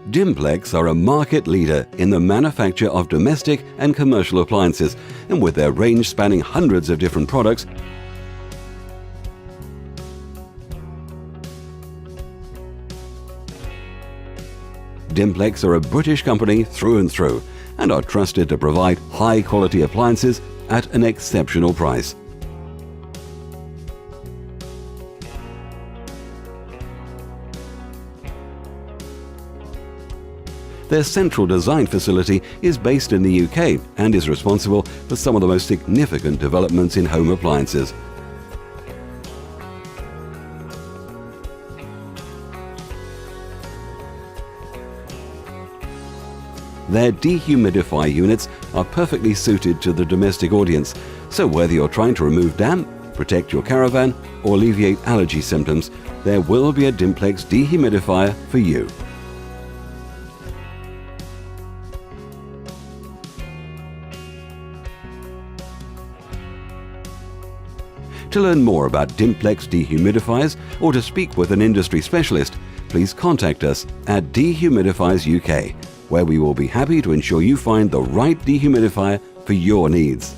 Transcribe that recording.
Dimplex are a market leader in the manufacture of domestic and commercial appliances, and with their range spanning hundreds of different products, Dimplex are a British company through and through and are trusted to provide high-quality appliances at an exceptional price. Their central design facility is based in the UK and is responsible for some of the most significant developments in home appliances. Their dehumidifier units are perfectly suited to the domestic audience, so whether you're trying to remove damp, protect your caravan, or alleviate allergy symptoms, there will be a Dimplex dehumidifier for you. To learn more about Dimplex dehumidifiers or to speak with an industry specialist, please contact us at Dehumidifiers UK, where we will be happy to ensure you find the right dehumidifier for your needs.